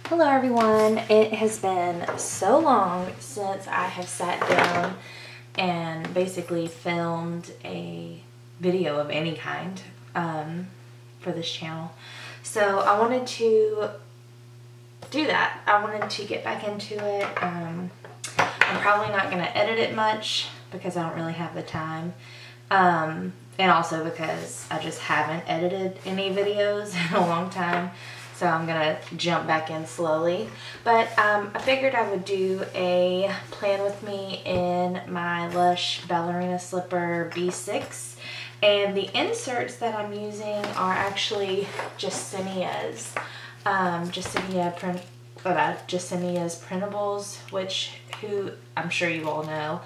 Hello everyone, it has been so long since I have sat down and basically filmed a video of any kind for this channel. So I wanted to do that. I wanted to get back into it. I'm probably not going to edit it much because I don't really have the time. And also because I just haven't edited any videos in a long time. So I'm gonna jump back in slowly. But I figured I would do a plan with me in my Lush ballerina slipper B6. And the inserts that I'm using are actually Jesenia's. Jesenia's Printables, who I'm sure you all know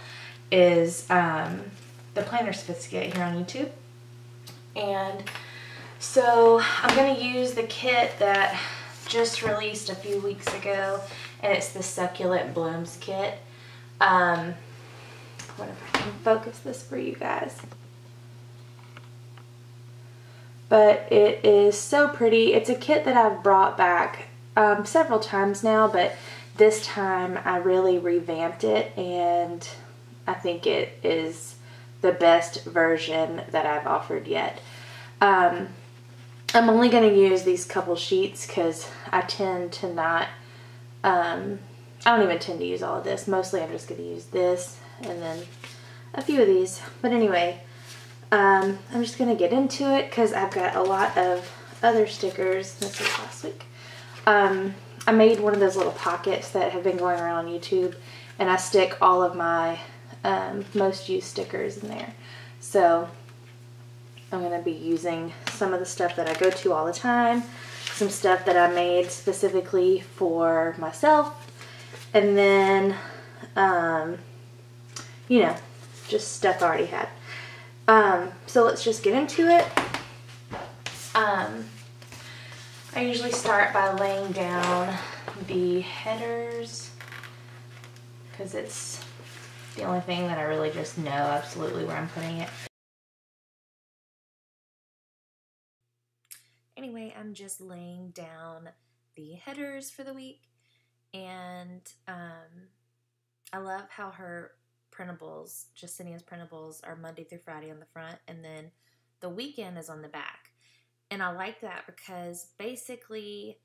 is the planner sophisticate here on YouTube. And so I'm going to use the kit that just released a few weeks ago, and it's the Succulent Blooms kit. What if I can focus this for you guys? But it is so pretty. It's a kit that I've brought back several times now, but this time I really revamped it, and I think it is the best version that I've offered yet. I'm only going to use these couple sheets because I tend to not, I don't even tend to use all of this. Mostly I'm just going to use this and then a few of these. But anyway, I'm just going to get into it because I've got a lot of other stickers. This was last week. I made one of those little pockets that have been going around on YouTube, and I stick all of my most used stickers in there. So I'm going to be using some of the stuff that I go to all the time, some stuff that I made specifically for myself, and then, you know, just stuff I already had. So let's just get into it. I usually start by laying down the headers because it's the only thing that I really just know absolutely where I'm putting it. Anyway, I'm just laying down the headers for the week, and I love how her printables, Jesenia's printables, are Monday through Friday on the front, and then the weekend is on the back. And I like that because basically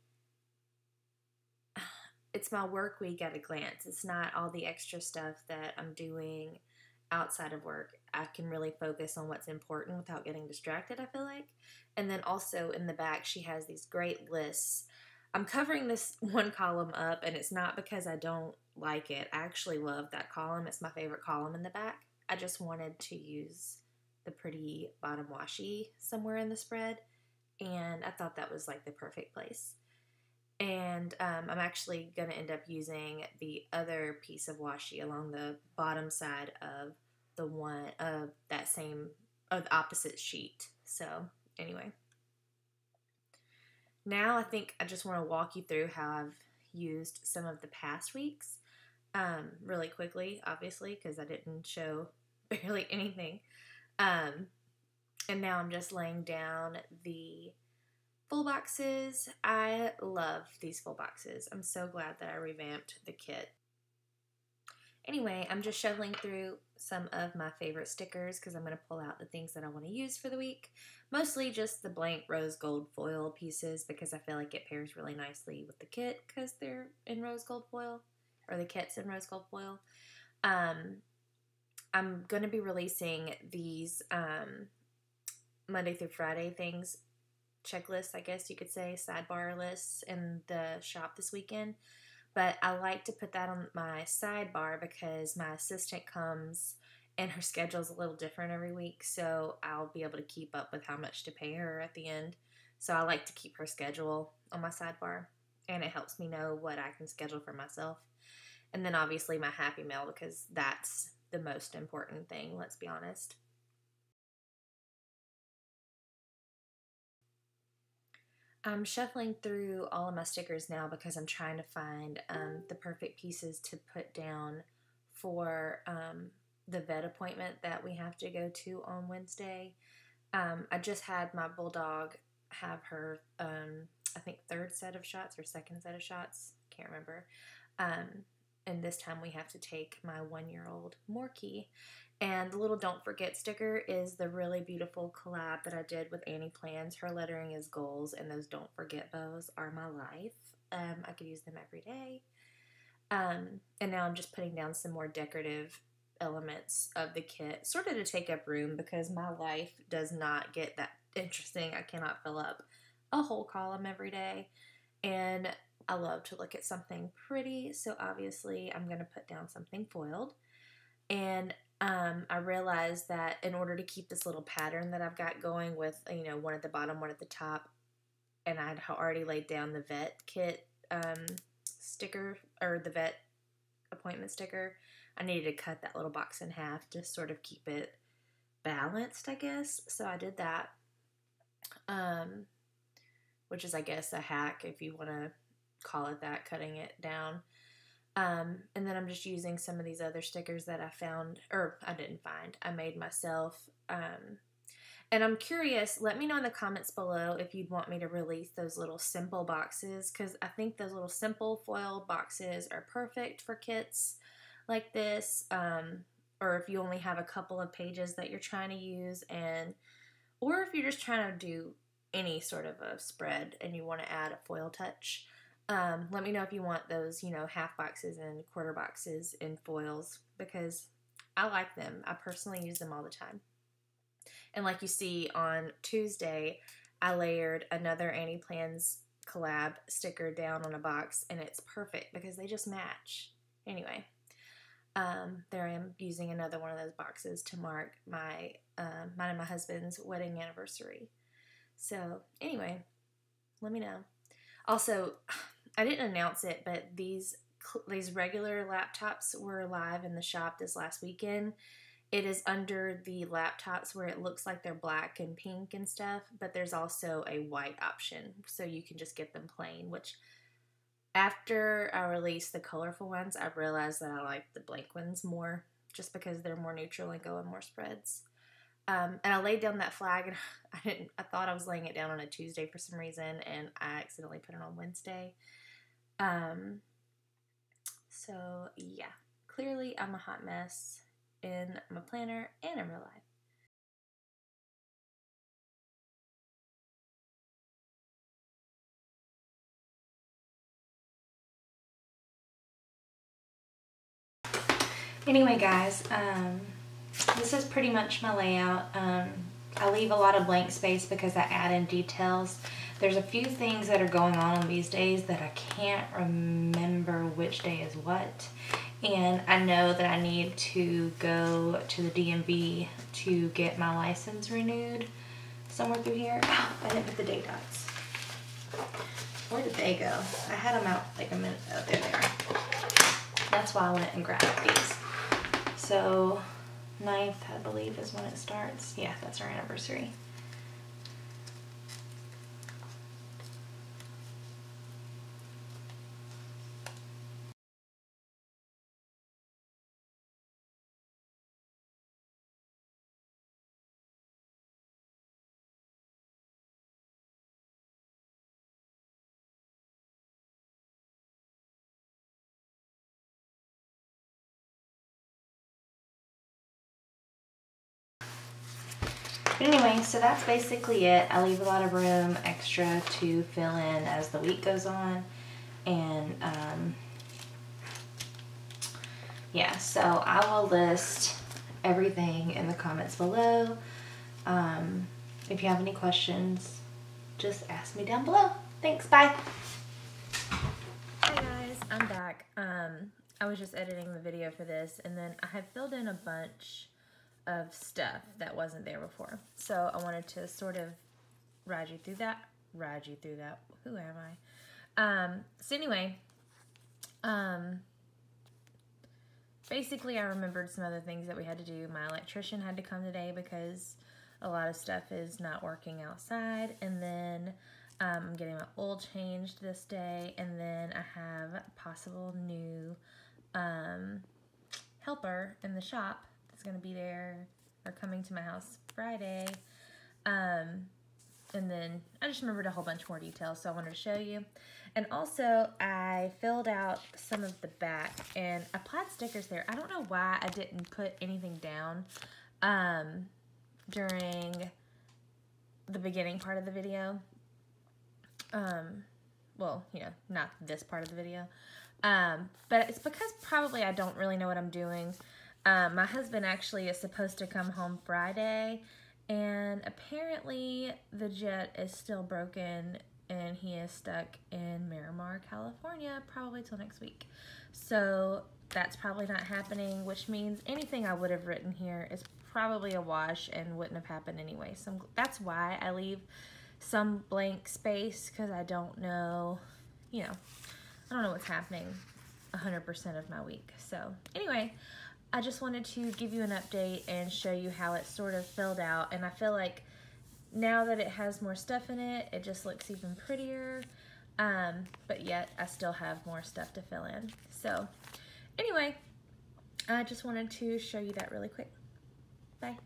it's my work week at a glance. It's not all the extra stuff that I'm doing outside of work. I can really focus on what's important without getting distracted, I feel like. And then also in the back, she has these great lists. I'm covering this one column up, and it's not because I don't like it. I actually love that column. It's my favorite column in the back. I just wanted to use the pretty bottom washi somewhere in the spread, and I thought that was like the perfect place. And I'm actually going to end up using the other piece of washi along the bottom side of the one of that same, of the opposite sheet. So anyway, now I think I just want to walk you through how I've used some of the past weeks really quickly, obviously, because I didn't show barely anything. And now I'm just laying down the full boxes. I love these full boxes. I'm so glad that I revamped the kit. Anyway, I'm just shoveling through some of my favorite stickers because I'm going to pull out the things that I want to use for the week. Mostly just the blank rose gold foil pieces because I feel like it pairs really nicely with the kit because they're in rose gold foil, or the kit's in rose gold foil. I'm going to be releasing these Monday through Friday things, checklists, I guess you could say, sidebar lists in the shop this weekend. But I like to put that on my sidebar because my assistant comes and her schedule's a little different every week, so I'll be able to keep up with how much to pay her at the end. So I like to keep her schedule on my sidebar, and it helps me know what I can schedule for myself. And then obviously my happy mail, because that's the most important thing, let's be honest. I'm shuffling through all of my stickers now because I'm trying to find the perfect pieces to put down for the vet appointment that we have to go to on Wednesday. I just had my bulldog have her I think, third set of shots or second set of shots. Can't remember. And this time we have to take my 1-year-old Morky. And the little Don't Forget sticker is the really beautiful collab that I did with Annie Plans. Her lettering is goals, and those Don't Forget bows are my life. I could use them every day. And now I'm just putting down some more decorative elements of the kit, sort of to take up room, because my life does not get that interesting. I cannot fill up a whole column every day, and I love to look at something pretty, so obviously I'm going to put down something foiled. And I realized that in order to keep this little pattern that I've got going with, you know, one at the bottom, one at the top, and I'd already laid down the vet kit sticker, or the vet appointment sticker, I needed to cut that little box in half to sort of keep it balanced, I guess. So I did that, which is, I guess, a hack if you want to call it that, cutting it down. And then I'm just using some of these other stickers that I found, or I didn't find, I made myself. And I'm curious, let me know in the comments below if you'd want me to release those little simple boxes, because I think those little simple foil boxes are perfect for kits like this, or if you only have a couple of pages that you're trying to use, or if you're just trying to do any sort of a spread and you want to add a foil touch. Let me know if you want those, you know, half boxes and quarter boxes in foils, because I like them. I personally use them all the time. And like you see on Tuesday, I layered another Annie Plans collab sticker down on a box, and it's perfect because they just match. Anyway, there I am using another one of those boxes to mark my mine and my husband's wedding anniversary. So anyway, let me know. Also, I didn't announce it, but these regular laptops were live in the shop this last weekend. It is under the laptops where it looks like they're black and pink and stuff, but there's also a white option, so you can just get them plain, which after I released the colorful ones, I realized that I like the blank ones more, just because they're more neutral and go in more spreads. And I laid down that flag, and I thought I was laying it down on a Tuesday for some reason, and I accidentally put it on Wednesday. So yeah, clearly I'm a hot mess in my planner and in real life. Anyway, guys, this is pretty much my layout. I leave a lot of blank space because I add in details. There's a few things that are going on these days that I can't remember which day is what. And I know that I need to go to the DMV to get my license renewed somewhere through here. Oh, I didn't put the date dots. Where did they go? I had them out like a minute. Oh, there they are. That's why I went and grabbed these. So 9th, I believe, is when it starts. Yeah, that's our anniversary. But anyway, so that's basically it. I leave a lot of room extra to fill in as the week goes on. And yeah, so I will list everything in the comments below. If you have any questions, just ask me down below. Thanks, bye. Hi guys, I'm back. I was just editing the video for this, and then I had filled in a bunch of stuff that wasn't there before. So I wanted to sort of ride you through that. Who am I? So anyway, basically I remembered some other things that we had to do. My electrician had to come today because a lot of stuff is not working outside. And then I'm getting my oil changed this day. And then I have a possible new helper in the shop that's going to be there or coming to my house Friday. And then I just remembered a whole bunch more details, so I wanted to show you. And also, I filled out some of the back and applied stickers there. I don't know why I didn't put anything down during the beginning part of the video. Well, you know, not this part of the video. But it's because probably I don't really know what I'm doing. My husband actually is supposed to come home Friday, and apparently the jet is still broken and he is stuck in Miramar, California, probably till next week. So that's probably not happening, which means anything I would have written here is probably a wash and wouldn't have happened anyway. So that's why I leave some blank space, because I don't know, you know, I don't know what's happening 100% of my week. So anyway, I just wanted to give you an update and show you how it sort of filled out. And I feel like now that it has more stuff in it, it just looks even prettier. But yet I still have more stuff to fill in. So anyway, I just wanted to show you that really quick. Bye.